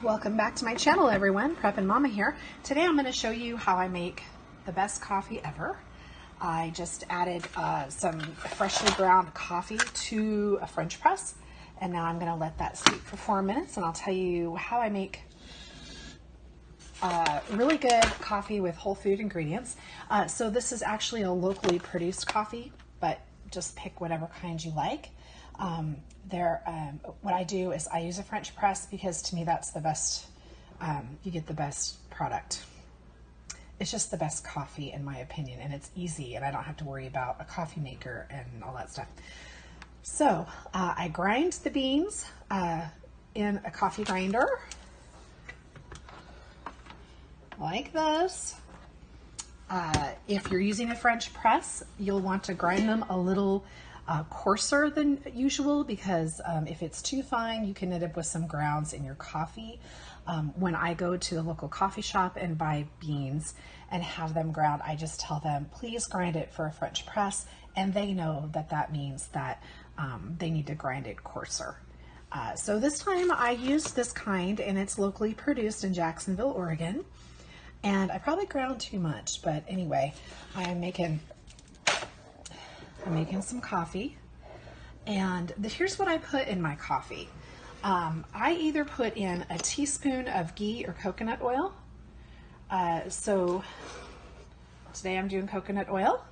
Welcome back to my channel, everyone. Preppin' Mama here. Today I'm going to show you how I make the best coffee ever. I just added some freshly ground coffee to a French press, and now I'm going to let that steep for 4 minutes, and I'll tell you how I make really good coffee with whole food ingredients. So this is actually a locally produced coffee, but just pick whatever kind you like. What I do is I use a French press because to me that's the best, you get the best product. It's just the best coffee in my opinion, and it's easy and I don't have to worry about a coffee maker and all that stuff. So I grind the beans in a coffee grinder like this. If you're using a French press, you'll want to grind them a little coarser than usual because if it's too fine, you can end up with some grounds in your coffee. When I go to the local coffee shop and buy beans and have them ground, I just tell them, please grind it for a French press, and they know that that means that they need to grind it coarser. So this time I used this kind, and it's locally produced in Jacksonville, Oregon. And I probably ground too much, but anyway, I'm making some coffee, and here's what I put in my coffee. I either put in a teaspoon of ghee or coconut oil. So today I'm doing coconut oil.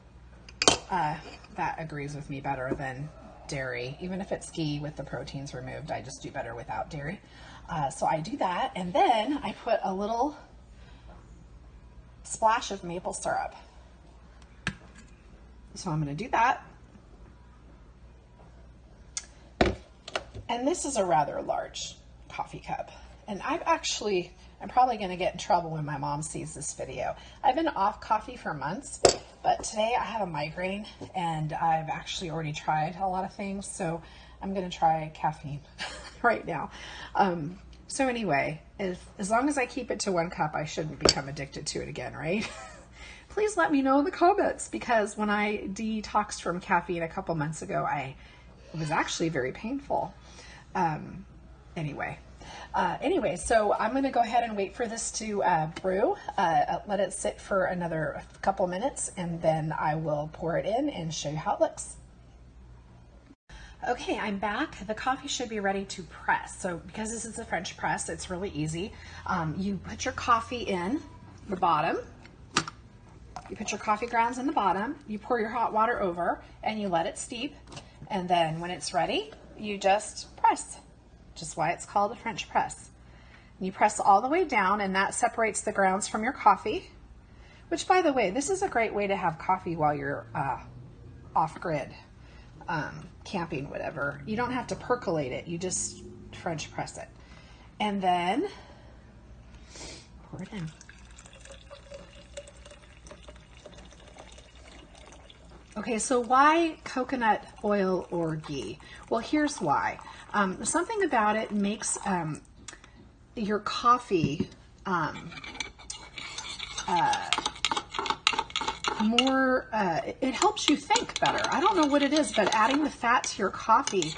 That agrees with me better than dairy. Even if it's ghee with the proteins removed, I just do better without dairy. So I do that, and then I put a little splash of maple syrup. So I'm going to do that. And this is a rather large coffee cup. And I'm probably going to get in trouble when my mom sees this video. I've been off coffee for months, but today I have a migraine and I've actually already tried a lot of things. So I'm going to try caffeine right now. So anyway, as long as I keep it to 1 cup, I shouldn't become addicted to it again, right? Please let me know in the comments, because when I detoxed from caffeine a couple months ago, it was actually very painful. Anyway, so I'm going to go ahead and wait for this to brew. Let it sit for another couple minutes, and then I will pour it in and show you how it looks. Okay, I'm back. The coffee should be ready to press. So because this is a French press, it's really easy. You put your coffee in the bottom. You put your coffee grounds in the bottom. You pour your hot water over and you let it steep. And then when it's ready, you just press. Just why it's called a French press. And you press all the way down, and that separates the grounds from your coffee. Which, by the way, this is a great way to have coffee while you're off-grid. Camping, whatever. You don't have to percolate it, you just French press it. And then pour it in. Okay, so why coconut oil or ghee? Well, here's why. Something about it makes your coffee more, it helps you think better. I don't know what it is, but adding the fat to your coffee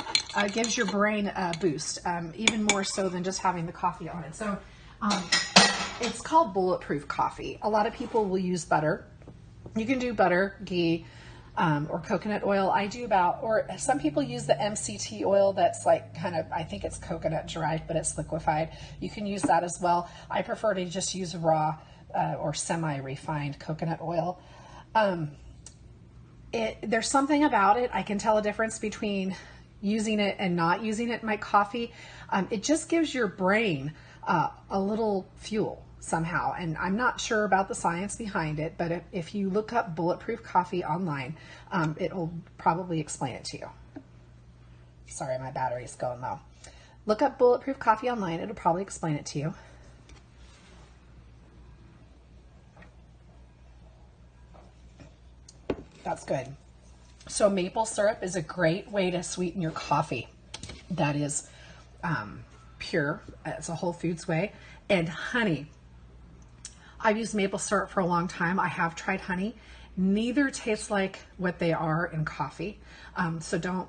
gives your brain a boost, even more so than just having the coffee on it. So it's called bulletproof coffee. A lot of people will use butter. You can do butter, ghee, or coconut oil. Or some people use the MCT oil that's like I think it's coconut derived, but it's liquefied. You can use that as well. I prefer to just use raw or semi-refined coconut oil. There's something about it. I can tell a difference between using it and not using it in my coffee. It just gives your brain a little fuel somehow, and I'm not sure about the science behind it, but if you look up bulletproof coffee online, it'll probably explain it to you. Sorry, my battery's going low. Look up bulletproof coffee online. It'll probably explain it to you. That's good. So maple syrup is a great way to sweeten your coffee. That is pure. It's a whole foods way. And honey. I've used maple syrup for a long time. I have tried honey. Neither taste like what they are in coffee. So don't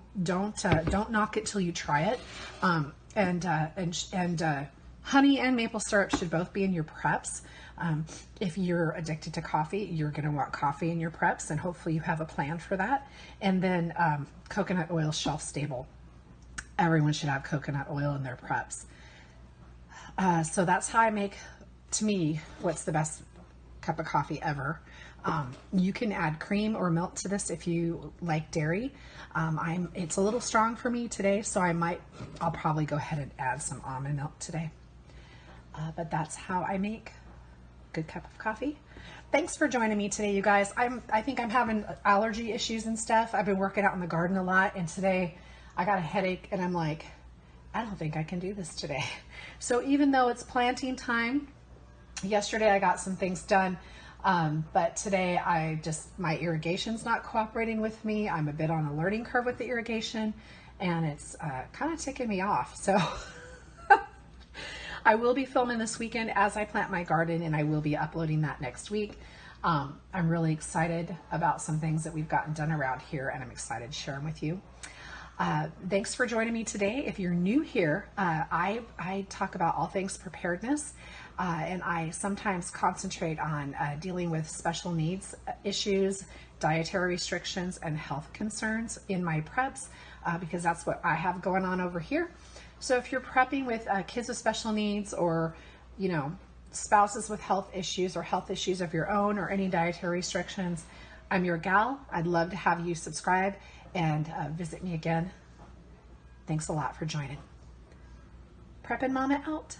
knock it till you try it. Honey and maple syrup should both be in your preps. If you're addicted to coffee, you're going to want coffee in your preps, and hopefully you have a plan for that. And then coconut oil, shelf stable. Everyone should have coconut oil in their preps. So that's how I make, to me, what's the best cup of coffee ever. You can add cream or milk to this if you like dairy. It's a little strong for me today, so I'll probably go ahead and add some almond milk today. But that's how I make a good cup of coffee. Thanks for joining me today, you guys. I think I'm having allergy issues and stuff. I've been working out in the garden a lot, and today I got a headache, and I'm like, I don't think I can do this today. So even though it's planting time, yesterday I got some things done, but today my irrigation's not cooperating with me. I'm a bit on a learning curve with the irrigation, and it's kind of ticking me off. So I will be filming this weekend as I plant my garden, and I will be uploading that next week. I'm really excited about some things that we've gotten done around here, and I'm excited to share them with you. Thanks for joining me today. If you're new here, I talk about all things preparedness, and I sometimes concentrate on dealing with special needs issues, dietary restrictions, and health concerns in my preps, because that's what I have going on over here. So if you're prepping with kids with special needs, or spouses with health issues or health issues of your own, or any dietary restrictions, I'm your gal. I'd love to have you subscribe and visit me again. Thanks a lot for joining. Preppin' Mama out.